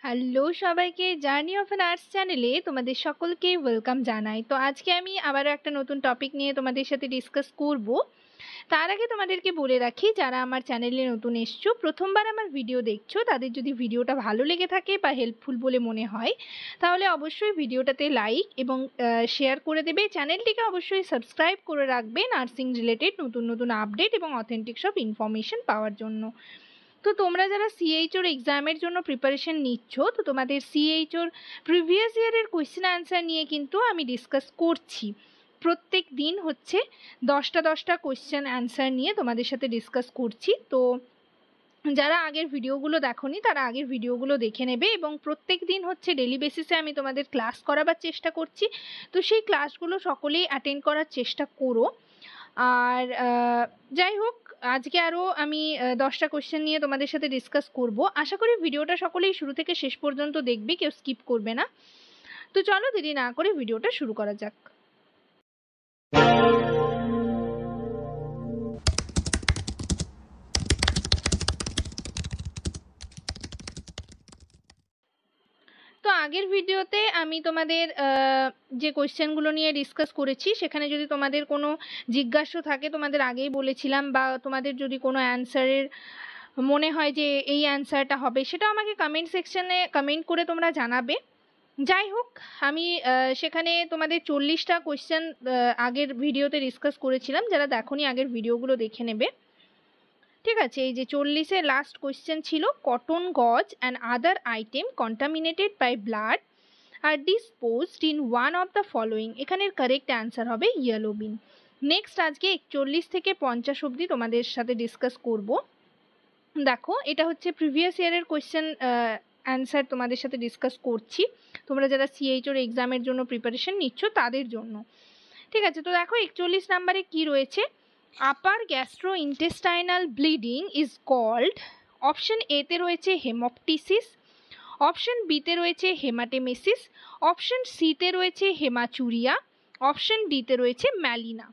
Hello সবাইকে, journey of an arts চ্যানেলে তোমাদের সকলকে ওয়েলকাম জানাই। তো আজকে আমি আবারও একটা নতুন টপিক নিয়ে তোমাদের সাথে ডিসকাস করব। তার আগে তোমাদেরকে বলে রাখি, যারা আমার চ্যানেলে নতুন এসছো, প্রথমবার আমার ভিডিও দেখছো, তাদের যদি ভিডিওটা ভালো লেগে থাকে বা হেল্পফুল বলে মনে হয়, তাহলে অবশ্যই ভিডিওটাতে লাইক এবং শেয়ার করে দেবে। চ্যানেলটিকে অবশ্যই সাবস্ক্রাইব করে রাখবে নার্সিং রিলেটেড নতুন নতুন আপডেট এবং অথেন্টিক সব ইনফরমেশন পাওয়ার জন্য। তো তোমরা যারা সিএইচওর এক্সামের জন্য প্রিপারেশন নিচ্ছ, তো তোমাদের সিএইচওর প্রিভিয়াস ইয়ারের কোয়েশ্চেন অ্যান্সার নিয়ে কিন্তু আমি ডিসকাস করছি। প্রত্যেক দিন হচ্ছে 10টা কোয়েশ্চেন অ্যান্সার নিয়ে তোমাদের সাথে ডিসকাস করছি। তো যারা আগের ভিডিওগুলো দেখোনি তারা আগের ভিডিওগুলো দেখে নেবে, এবং প্রত্যেক দিন হচ্ছে ডেলি বেসিসে আমি তোমাদের ক্লাস করাবার চেষ্টা করছি। তো সেই ক্লাসগুলো সকলেই অ্যাটেন্ড করার চেষ্টা করো। আর যাই হোক, আজকে আরও আমি 10টা কোয়েশ্চেন নিয়ে তোমাদের সাথে ডিসকাস করব। আশা করি ভিডিওটা সকলেই শুরু থেকে শেষ পর্যন্ত দেখবে, কেউ স্কিপ করবে না। তো চলো দেরি না করে ভিডিওটা শুরু করা যাক। তো আগের ভিডিওতে আমি তোমাদের যে কোয়েশ্চেনগুলো নিয়ে ডিসকাস করেছি, সেখানে যদি তোমাদের কোনো জিজ্ঞাসা থাকে, তোমাদের আগেই বলেছিলাম, বা তোমাদের যদি কোনো অ্যান্সারের মনে হয় যে এই অ্যান্সারটা হবে, সেটা আমাকে কমেন্ট সেকশনে কমেন্ট করে তোমরা জানাবে। যাই হোক, আমি সেখানে তোমাদের 40টা কোয়েশ্চেন আগের ভিডিওতে ডিসকাস করেছিলাম। যারা দেখোনি আগের ভিডিওগুলো দেখে নেবে। ঠিক আছে, এই যে 40-এর লাস্ট কোয়েশ্চেন ছিল, cotton gauze and other item contaminated by blood are disposed in one of the following. এখানের কারেক্ট অ্যান্সার হবে ইয়েলো বিন। নেক্সট আজকে 41 থেকে 50 অবধি তোমাদের সাথে ডিসকাস করব। দেখো, এটা হচ্ছে প্রিভিয়াস ইয়ারের কোয়েশ্চেন অ্যান্সার তোমাদের সাথে ডিসকাস করছি, তোমরা যারা সিএইচওর এক্সামের জন্য প্রিপারেশন নিচ্ছ তাদের জন্য। ঠিক আছে, তো দেখো 41 নাম্বারে কি রয়েছে, upper gastrointestinal bleeding is called. Option এতে রয়েছে হেমপটিসিস, অপশন বিতে রয়েছে হেমাটেমেসিস, অপশন সিতে রয়েছে হেমাচুরিয়া, অপশন ডিতে রয়েছে ম্যালিনা।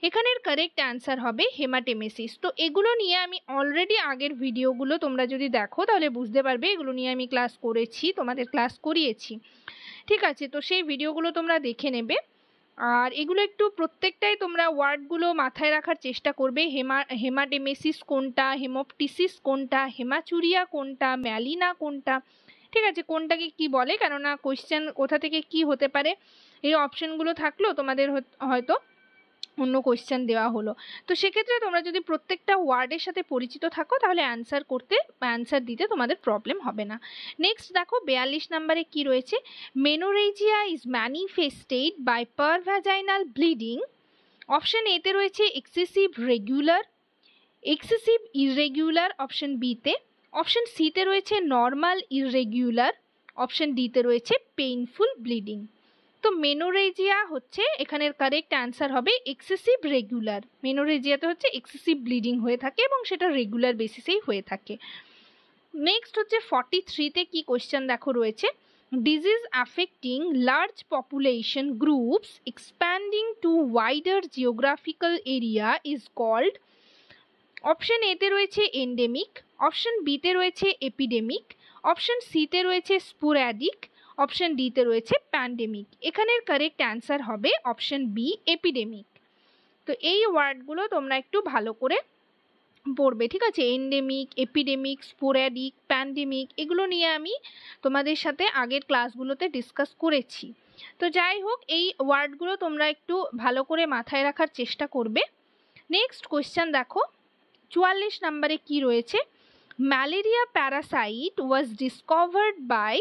এখানের কারেক্ট অ্যান্সার হবে হেমাটেমেসিস। তো এগুলো নিয়ে আমি অলরেডি আগের ভিডিওগুলো তোমরা যদি দেখো তাহলে বুঝতে পারবে, এগুলো নিয়ে আমি ক্লাস করেছি, তোমাদের ক্লাস করিয়েছি। ঠিক আছে, তো সেই ভিডিওগুলো তোমরা দেখে নেবে। আর এগুলো একটু প্রত্যেকটাই তোমরা ওয়ার্ডগুলো মাথায় রাখার চেষ্টা করবে। হেমাটেমেসিস কোনটা, হেমপটিসিস কোনটা, হেমাচুরিয়া কোনটা, ম্যালিনা কোনটা, ঠিক আছে, কোনটাকে কি বলে, কেননা কোয়েশ্চেন কোথা থেকে কি হতে পারে, এই অপশনগুলো থাকলেও তোমাদের হয়তো অন্য কোয়েশ্চেন দেওয়া হলো। তো সেক্ষেত্রে তোমরা যদি প্রত্যেকটা ওয়ার্ডের সাথে পরিচিত থাকো, তাহলে অ্যান্সার দিতে তোমাদের প্রবলেম হবে না। নেক্সট দেখো 42 নাম্বারে কি রয়েছে, menorrhagia is manifested by per vaginal bleeding. Option এতে রয়েছে excessive regular, excessive irregular option বিতে, অপশন সিতে রয়েছে নর্মাল ইররেগুলার, অপশন ডিতে রয়েছে পেইনফুল ব্লিডিং। তো মেনোরেজিয়া হচ্ছে এখানের কারেক্ট অ্যান্সার হবে এক্সেসিভ রেগুলার। মেনোরেজিয়াতে হচ্ছে এক্সেসিভ ব্লিডিং হয়ে থাকে এবং সেটা রেগুলার বেসিসেই হয়ে থাকে। নেক্সট হচ্ছে 43-তে কি কোয়েশ্চেন দেখো রয়েছে, disease affecting large population groups expanding to wider geographical area is called. Option এতে রয়েছে এন্ডেমিক, অপশন বিতে রয়েছে এপিডেমিক, অপশন সিতে রয়েছে স্পোরাডিক, অপশন ডিতে রয়েছে প্যান্ডেমিক। এখানের কারেক্ট অ্যান্সার হবে অপশন বি এপিডেমিক। তো এই ওয়ার্ডগুলো তোমরা একটু ভালো করে পড়বে। ঠিক আছে, এন্ডেমিক, এপিডেমিক, স্পোরাডিক, প্যান্ডেমিক, এগুলো নিয়ে আমি তোমাদের সাথে আগের ক্লাসগুলোতে ডিসকাস করেছি। তো যাই হোক, এই ওয়ার্ডগুলো তোমরা একটু ভালো করে মাথায় রাখার চেষ্টা করবে। নেক্সট কোয়েশ্চেন দেখো 44 নাম্বারে কি রয়েছে, malaria parasite was discovered by.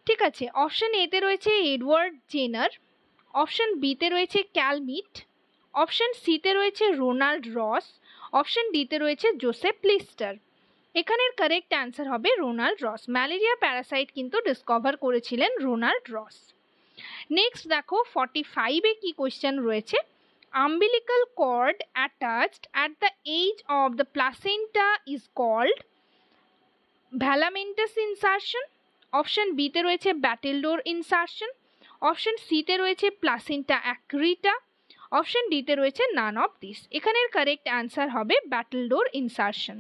ঠিক আছে, অপশন এতে রয়েছে এডওয়ার্ড জেনার, অপশন বিতে রয়েছে ক্যালমিট, অপশন সিতে রয়েছে রোনাল্ড রস, অপশন ডিতে রয়েছে জোসেফ লিস্টার। এখানের কারেক্ট অ্যান্সার হবে রোনাল্ড রস। ম্যালেরিয়া প্যারাসাইট কিন্তু ডিসকভার করেছিলেন রোনাল্ড রস। নেক্সট দেখো 45-এ কি কোয়েশ্চেন রয়েছে, umbilical cord attached at the edge of the placenta is called velamentous insertion। Option বিতে রয়েছে ব্যাটেলডোর ইনসারশন, অপশন সিতে রয়েছে প্লাসেন্টা অ্যাক্রিটা, অপশন ডিতে রয়েছে নান অফ দিস। এখানের কারেক্ট অ্যান্সার হবে ব্যাটেলডোর ইনসারশন।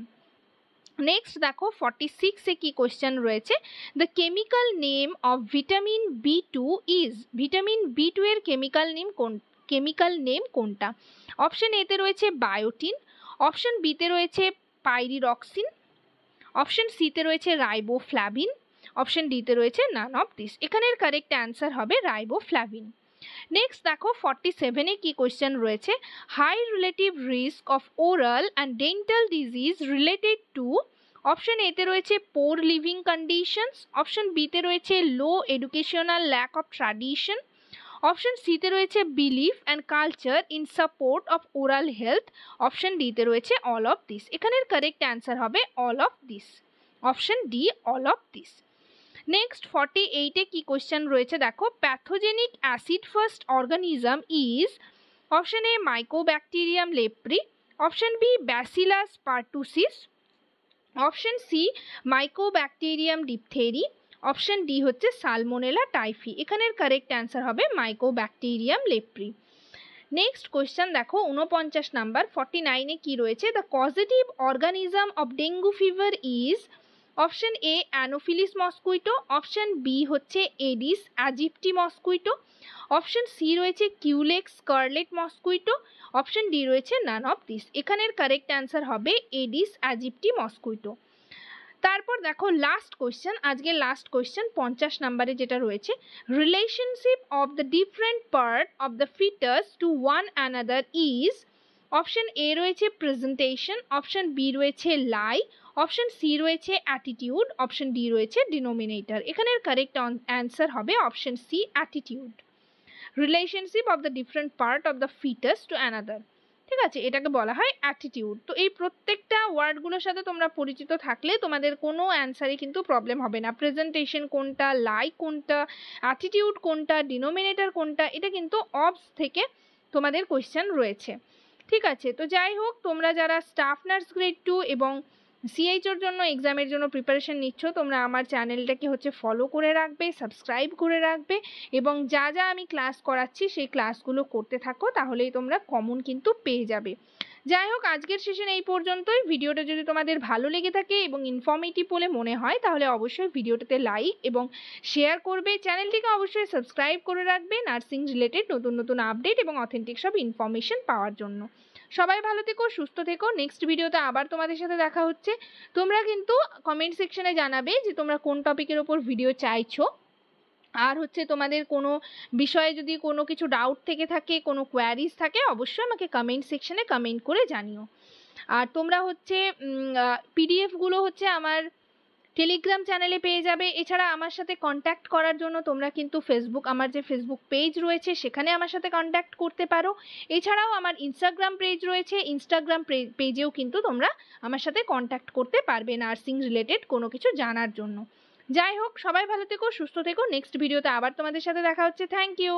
নেক্সট দেখো 46 কি কোয়েশ্চেন রয়েছে, the chemical name of vitamin B2 is, vitamin B2 এর কেমিক্যাল নেম কোনটা? অপশন এতে রয়েছে বায়োটিন, অপশন বিতে রয়েছে পাইরিরক্সিন, অপশন সিতে রয়েছে রাইবোফ্লাভিন, অপশন ডিতে রয়েছে নান অফ দিস। এখানের কারেক্ট অ্যান্সার হবে রাইবোফ্লাভিন। নেক্সট দেখো 47 কি কোয়েশ্চেন রয়েছে, high relative risk of oral and dental disease related to, option এতে রয়েছে পোর লিভিং কন্ডিশনস, অপশন বিতে রয়েছে low educational lack of tradition, option সিতে রয়েছে belief and culture in support of oral health, option ডিতে রয়েছে all of this. এখানের correct answer হবে all of this, option D all of this. Next 48 কি question রয়েছে দেখো, pathogenic acid first organism is, option A mycobacterium leprae, option B bacillus pertussis, option C mycobacterium diphtheriae, option D হচ্ছে salmonella typhi. এখানের correct answer হবে mycobacterium leprae. Next question দেখো 49 number 49 কি রয়েছে, the causative organism of dengue fever is, option A anopheles mosquito, option B হচ্ছে aedes aegypti mosquito, option C রয়েছে culex scarlet mosquito, option D রয়েছে none of this. এখানের correct answer হবে aedes aegypti mosquito. তারপর দেখো last question, আজকে last question 50 নাম্বারে যেটা রয়েছে, relationship of the different part of the foetus to one another is, option A রয়েছে প্রেজেন্টেশন, অপশন বি রয়েছে লাই, অপশন সি রয়েছে অ্যাটিটিউড, অপশন ডি রয়েছে ডিনোমিনেটর। এখানের কারেক্ট অ্যান্সার হবে option C attitude, relationship of the different part of the foetus to another. ঠিক আছে, এটাকে বলা হয় অ্যাটিটিউড। তো এই প্রত্যেকটা ওয়ার্ডগুলোর সাথে তোমরা পরিচিত থাকলে তোমাদের কোনো অ্যান্সারে কিন্তু প্রবলেম হবে না। প্রেজেন্টেশন কোনটা, লাই কোনটা, অ্যাটিটিউড কোনটা, ডিনোমিনেটর কোনটা, এটা কিন্তু অবস থেকে তোমাদের কোয়েশ্চেন রয়েছে। ঠিক আছে, তো যাই হোক, তোমরা যারা স্টাফ নার্স গ্রেড 2 এবং সিএইচওর জন্য এক্সামের জন্য প্রিপারেশন নিচ্ছ, তোমরা আমার চ্যানেলটাকে হচ্ছে ফলো করে রাখবে, সাবস্ক্রাইব করে রাখবে এবং যা যা আমি ক্লাস করাচ্ছি সেই ক্লাসগুলো করতে থাকো, তাহলেই তোমরা কমন কিন্তু পেয়ে যাবে। যাই হোক, আজকের সেশন এই পর্যন্তই। ভিডিওটা যদি তোমাদের ভালো লেগে থাকে এবং ইনফর্মেটিভ বলে মনে হয় তাহলে অবশ্যই ভিডিওটাতে লাইক এবং শেয়ার করবে, চ্যানেলটিকে অবশ্যই সাবস্ক্রাইব করে রাখবে নার্সিং রিলেটেড নতুন নতুন আপডেট এবং অথেন্টিক সব ইনফরমেশন পাওয়ার জন্য। সবাই ভালো থেকো, সুস্থ থেকো। নেক্সট ভিডিওতে আবার তোমাদের সাথে দেখা হচ্ছে। তোমরা কিন্তু কমেন্ট সেকশনে জানাবে যে তোমরা কোন টপিকের ওপর ভিডিও চাইছো, আর হচ্ছে তোমাদের কোনো বিষয়ে যদি কোনো কিছু ডাউট থেকে থাকে, কোনো কোয়ারিজ থাকে, অবশ্যই আমাকে কমেন্ট সেকশনে কমেন্ট করে জানিও। আর তোমরা হচ্ছে পিডিএফগুলো হচ্ছে আমার টেলিগ্রাম চ্যানেলে পেয়ে যাবে। এছাড়া আমার সাথে কন্ট্যাক্ট করার জন্য তোমরা কিন্তু আমার যে ফেসবুক পেজ রয়েছে সেখানে আমার সাথে কন্ট্যাক্ট করতে পারো। এছাড়াও আমার ইনস্টাগ্রাম পেজ রয়েছে, ইনস্টাগ্রাম পেজেও কিন্তু তোমরা আমার সাথে কন্ট্যাক্ট করতে পারবে নার্সিং রিলেটেড কোনো কিছু জানার জন্য। যাই হোক, সবাই ভালো থেকো, সুস্থ থেকো। নেক্সট ভিডিওতে আবার তোমাদের সাথে দেখা হচ্ছে। Thank you.